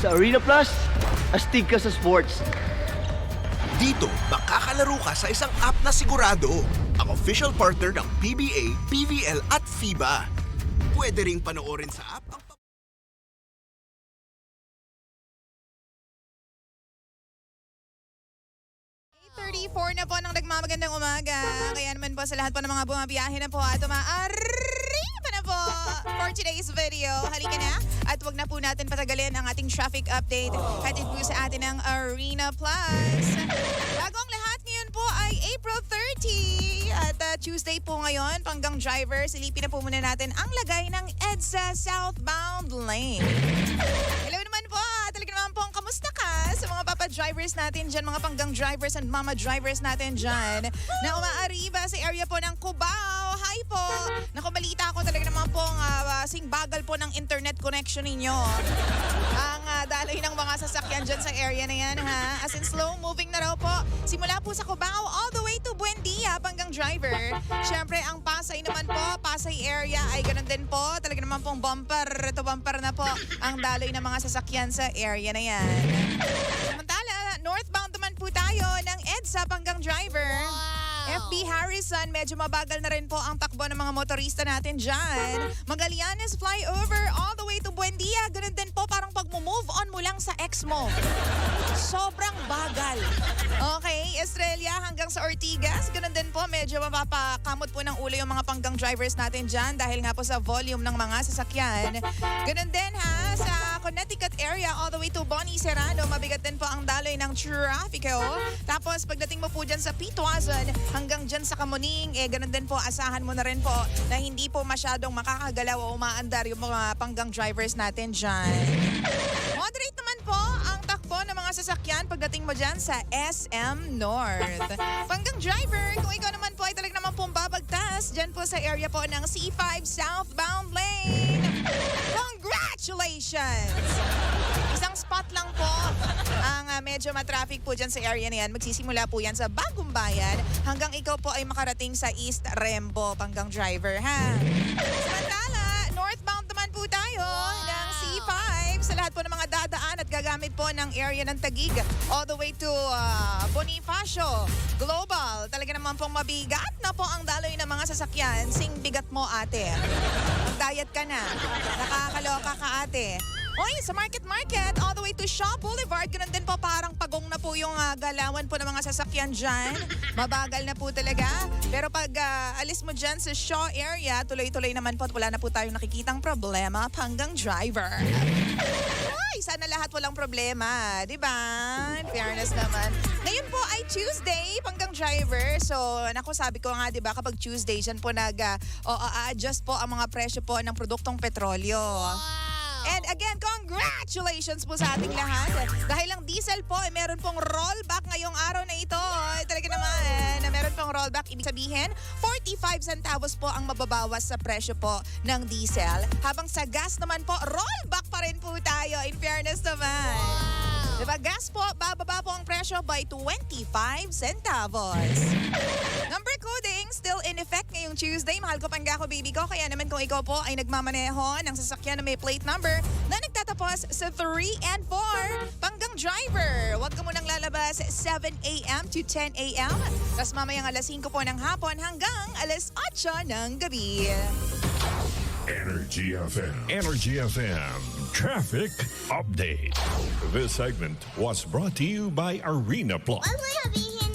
Sa Arena Plus, astig ka sa sports. Dito, makakalaro ka sa isang app na sigurado. Ang official partner ng PBA, PVL at FIBA. Pwede ring panoorin sa app ang 34 na po ng nagmamagandang umaga. Kaya naman po sa lahat po ng mga bumabiyahe na po at maaari pa na po for today's video. Halika na at wag na po natin patagalin ang ating traffic update. Hatid po sa atin ng Arena Plus. Bago ang lahat, ngayon po ay April 30 at Tuesday po ngayon. Panggang driver, silipin na po muna natin ang lagay ng EDSA southbound lane. Hello naman po. Talaga naman po, kamusta ka sa mga papa drivers natin dyan, mga panggang drivers and mama drivers natin dyan na umaariba sa area po ng Cubao. Hi po! Naku, balita ko talaga naman po sing bagal po ng internet connection ninyo. Ang daloy ng mga sasakyan dyan sa area na yan, ha? As in slow moving na raw po. Simula po sa Cubao all the way to Buendia, panggang driver. Siyempre, ang Pasay naman po, Pasay area ay ganun din po. Talaga naman pong bumper to bumper na po ang daloy ng mga sasakyan sa area na yan. Samantala, northbound naman po tayo ng EDSA panggang driver. FB Harrison, medyo mabagal na rin po ang takbo ng mga motorista natin dyan. Magallanes flyover all the way to Buendia. Ganun din po, parang pag-move on mo lang sa ex mo. Sobrang bagal. Okay, Estrella hanggang sa Ortigas. Ganun din po, medyo mapapakamot po ng ulo yung mga panggang drivers natin dyan dahil nga po sa volume ng mga sasakyan. Ganun din ha, sa Connecticut area all the way to Bonnie Serrano. Mabigat din po ang daloy ng traffico. Tapos pagdating mo po dyan sa Pitwazon, hanggang dyan sa Kamuning, ganun din po, asahan mo na rin po na hindi po masyadong makakagalaw o umaandar yung mga panggang drivers natin dyan. Moderate naman po ang takbo ng mga sasakyan pagdating mo dyan sa SM North. Panggang driver, kung ikaw naman po ay talagang naman pong babagtas dyan po sa area po ng C5 southbound lane. Congratulations! Isang spot lang po ang medyo matraffic po dyan sa area na yan. Magsisimula po yan sa Bagong Bayan hanggang ikaw po ay makarating sa East Rembo, panggang driver, ha? Samantala, northbound naman po tayo ng C5 sa lahat po ng mga dadaan at gagamit po ng area ng Taguig all the way to Bonifacio, Global. Talaga naman pong mabigat na po ang daloy ng mga sasakyan. Sing bigat mo, ate. Mag-diet ka na. Nakakaloka ka, ate. Oy, sa Market, all the way to Shaw Boulevard, ganun din po, parang pagong na po yung galawan po ng mga sasakyan dyan. Mabagal na po talaga. Pero pag alis mo dyan sa Shaw area, tuloy-tuloy naman po at wala na po tayong nakikitang problema, panggang driver. Ay, sana lahat walang problema, di ba? In fairness naman. Ngayon po ay Tuesday, panggang driver. So, naku, sabi ko nga, di ba, kapag Tuesday, dyan po nag-adjust po ang mga presyo po ng produktong petrolyo. And again, congratulations po sa ating lahat. Dahil ang diesel po, meron pong rollback ngayong araw na ito. Talaga naman, meron pong rollback. Ibig sabihin, 45 centavos po ang mababawas sa presyo po ng diesel. Habang sa gas naman po, rollback pa rin po tayo. In fairness naman. Diba, gas po, bababa po ang presyo by 25 centavos. Number coding still in effect ngayong Tuesday. Mahal ko pangga ko, baby ko. Kaya naman kung ikaw po ay nagmamaneho ng sasakyan na may plate number na nagtatapos sa 3 and 4, panggang driver. Huwag ka munang lalabas 7 a.m. to 10 a.m. Tapos mamayang alas 5 po ng hapon hanggang alas 8 ng gabi. Energy FM. Energy FM. Traffic Update. This segment was brought to you by Arena Plus. Huwag mo sabihin